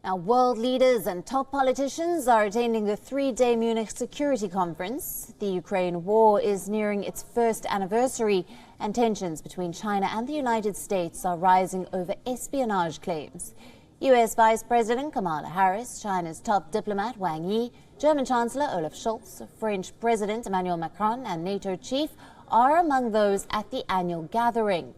Now, world leaders and top politicians are attending the three-day Munich Security Conference. The Ukraine war is nearing its first anniversary, and tensions between China and the United States are rising over espionage claims. U.S. Vice President Kamala Harris, China's top diplomat Wang Yi, German Chancellor Olaf Scholz, French President Emmanuel Macron and NATO chief are among those at the annual gathering.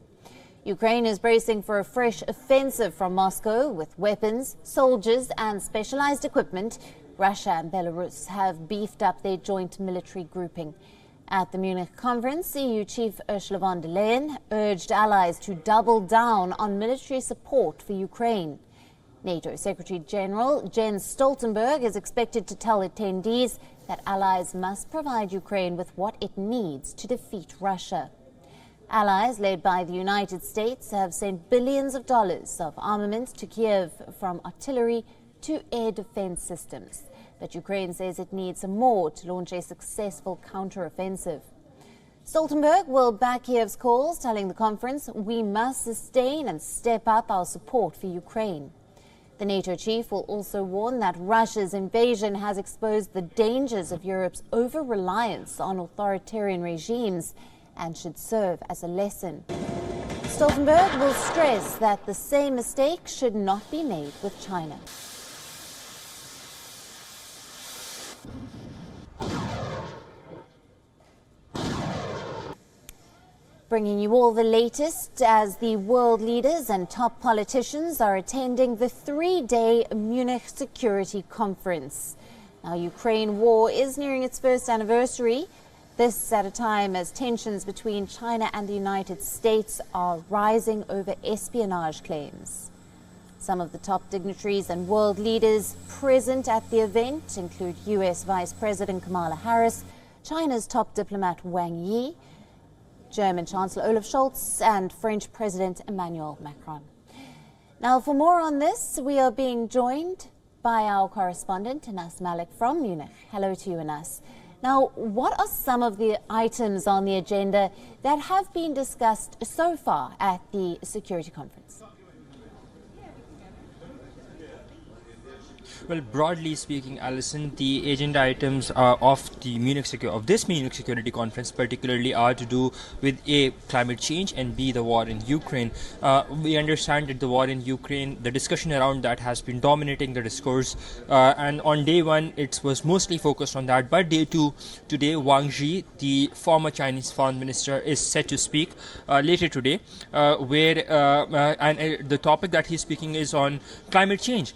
Ukraine is bracing for a fresh offensive from Moscow with weapons, soldiers and specialized equipment. Russia and Belarus have beefed up their joint military grouping. At the Munich conference, EU Chief Ursula von der Leyen urged allies to double down on military support for Ukraine. NATO Secretary General Jens Stoltenberg is expected to tell attendees that allies must provide Ukraine with what it needs to defeat Russia. Allies led by the United States have sent billions of dollars of armaments to Kiev, from artillery to air defense systems. But Ukraine says it needs more to launch a successful counteroffensive. Stoltenberg will back Kiev's calls, telling the conference, "We must sustain and step up our support for Ukraine." The NATO chief will also warn that Russia's invasion has exposed the dangers of Europe's over-reliance on authoritarian regimes and should serve as a lesson. Stoltenberg will stress that the same mistake should not be made with China. Bringing you all the latest as the world leaders and top politicians are attending the three-day Munich Security Conference. Now, Ukraine war is nearing its first anniversary. This at a time as tensions between China and the United States are rising over espionage claims. Some of the top dignitaries and world leaders present at the event include U.S. Vice President Kamala Harris, China's top diplomat Wang Yi, German Chancellor Olaf Scholz and French President Emmanuel Macron. Now, for more on this, we are being joined by our correspondent Anas Malik from Munich. Hello to you, Anas. Now, what are some of the items on the agenda that have been discussed so far at the Security Conference? Well, broadly speaking, Alison, the agenda items of this Munich Security Conference particularly are to do with A, climate change, and B, the war in Ukraine. We understand that the war in Ukraine, the discussion around that has been dominating the discourse, and on day one it was mostly focused on that, but day two, today Wang Yi, the former Chinese foreign minister, is set to speak later today, and the topic that he's speaking is on climate change.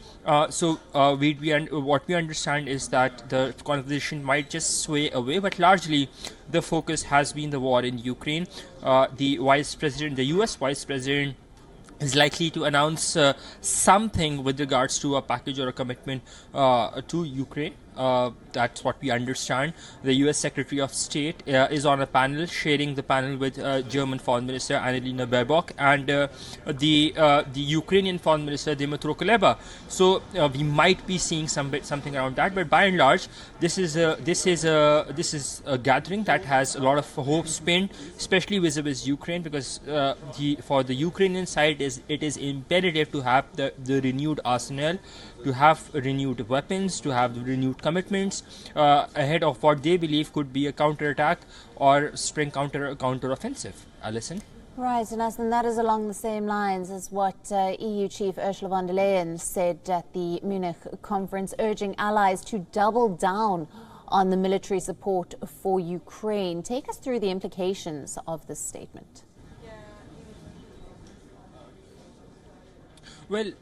What we understand is that the conversation might just sway away, but largely the focus has been the war in Ukraine. The U.S. Vice President is likely to announce something with regards to a package or a commitment to Ukraine. That's what we understand. The U.S. Secretary of State is on a panel, sharing the panel with German Foreign Minister Annalena Baerbock and the Ukrainian Foreign Minister Dmytro Kuleba. So we might be seeing something around that. But by and large, this is a gathering that has a lot of hopes pinned, especially vis-a-vis Ukraine, because for the Ukrainian side, it is imperative to have the renewed arsenal, to have renewed weapons, to have renewed commitments ahead of what they believe could be a counterattack or spring counteroffensive. Alison? Right, and that is along the same lines as what EU Chief Ursula von der Leyen said at the Munich conference, urging allies to double down on the military support for Ukraine. Take us through the implications of this statement. Well,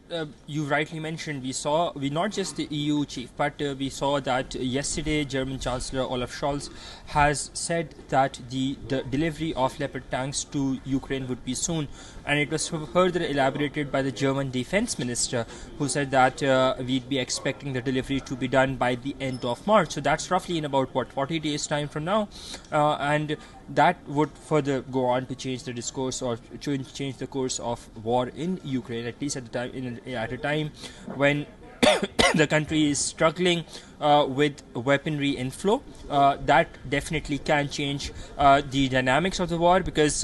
you rightly mentioned, we not just the EU chief, but we saw that yesterday German Chancellor Olaf Scholz has said that the delivery of Leopard tanks to Ukraine would be soon, and it was further elaborated by the German Defense Minister, who said that we'd be expecting the delivery to be done by the end of March. So that's roughly in about 40 days time from now, and that would further go on to change the discourse or change the course of war in Ukraine, at least at a time when the country is struggling with weaponry inflow. That definitely can change the dynamics of the war, because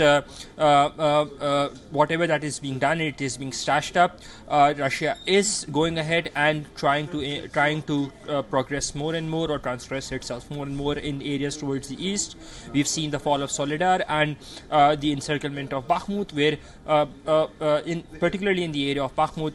whatever that is being done, it is being stashed up. Russia is going ahead and trying to progress more and more, or transgress itself more and more in areas towards the east. We've seen the fall of Soledar and the encirclement of Bakhmut, where particularly in the area of Bakhmut,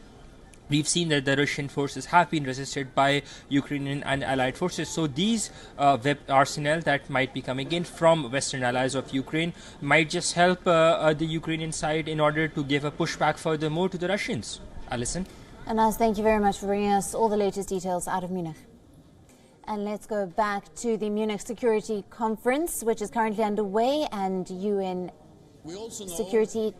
we've seen that the Russian forces have been resisted by Ukrainian and allied forces. So these arsenal that might be coming in from Western allies of Ukraine might just help the Ukrainian side in order to give a pushback furthermore to the Russians. Alison? Anas, thank you very much for bringing us all the latest details out of Munich. And let's go back to the Munich Security Conference, which is currently underway, and UN Security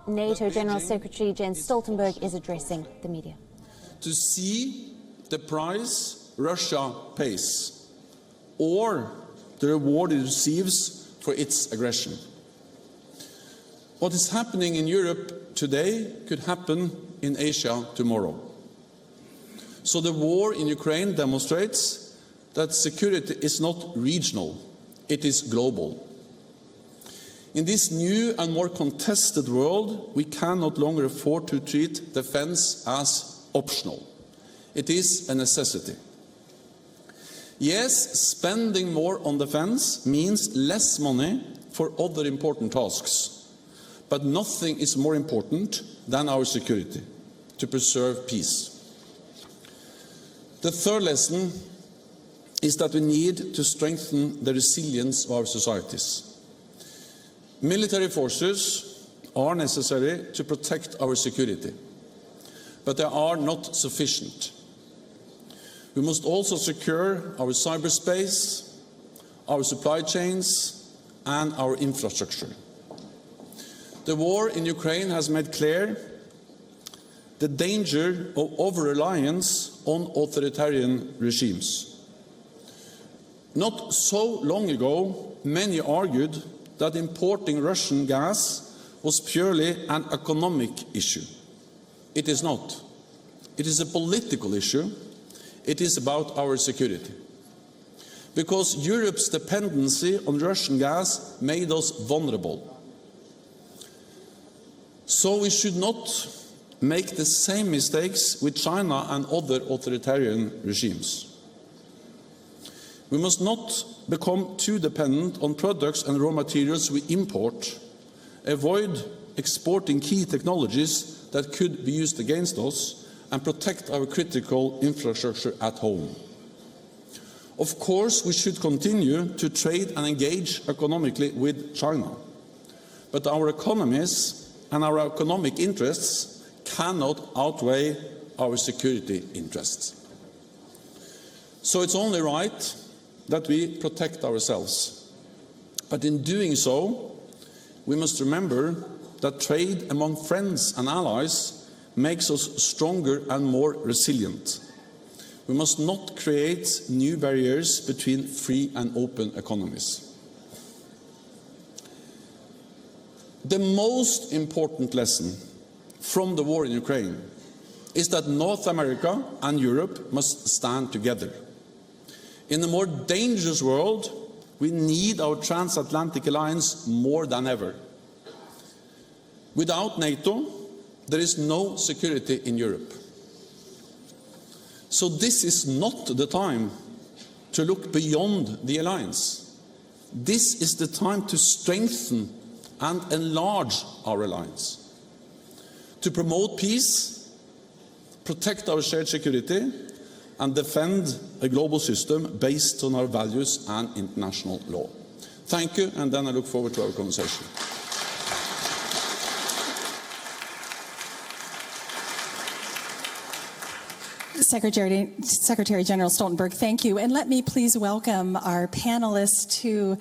NATO General Secretary Jens Stoltenberg is addressing the media. To see the price Russia pays, or the reward it receives for its aggression. What is happening in Europe today could happen in Asia tomorrow. So the war in Ukraine demonstrates that security is not regional, it is global. In this new and more contested world, we can no longer afford to treat defense as optional. It is a necessity. Yes, spending more on defense means less money for other important tasks. But nothing is more important than our security, to preserve peace. The third lesson is that we need to strengthen the resilience of our societies. Military forces are necessary to protect our security, but they are not sufficient. We must also secure our cyberspace, our supply chains, and our infrastructure. The war in Ukraine has made clear the danger of over-reliance on authoritarian regimes. Not so long ago, many argued that importing Russian gas was purely an economic issue. It is not. It is a political issue. It is about our security. Because Europe's dependency on Russian gas made us vulnerable. So we should not make the same mistakes with China and other authoritarian regimes. We must not become too dependent on products and raw materials we import, avoid exporting key technologies that could be used against us, and protect our critical infrastructure at home. Of course, we should continue to trade and engage economically with China, but our economies and our economic interests cannot outweigh our security interests. So it's only right that we protect ourselves. But in doing so, we must remember that trade among friends and allies makes us stronger and more resilient. We must not create new barriers between free and open economies. The most important lesson from the war in Ukraine is that North America and Europe must stand together. In a more dangerous world, we need our transatlantic alliance more than ever. Without NATO, there is no security in Europe. So this is not the time to look beyond the alliance. This is the time to strengthen and enlarge our alliance, to promote peace, protect our shared security, and defend a global system based on our values and international law. Thank you, and then I look forward to our conversation. Secretary General Stoltenberg, thank you. And let me please welcome our panelists to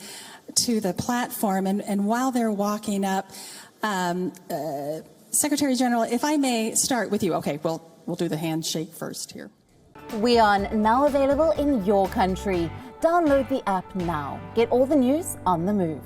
the platform. And while they're walking up, Secretary General, if I may start with you. Okay, we'll do the handshake first here. WION, now available in your country. Download the app now. Get all the news on the move.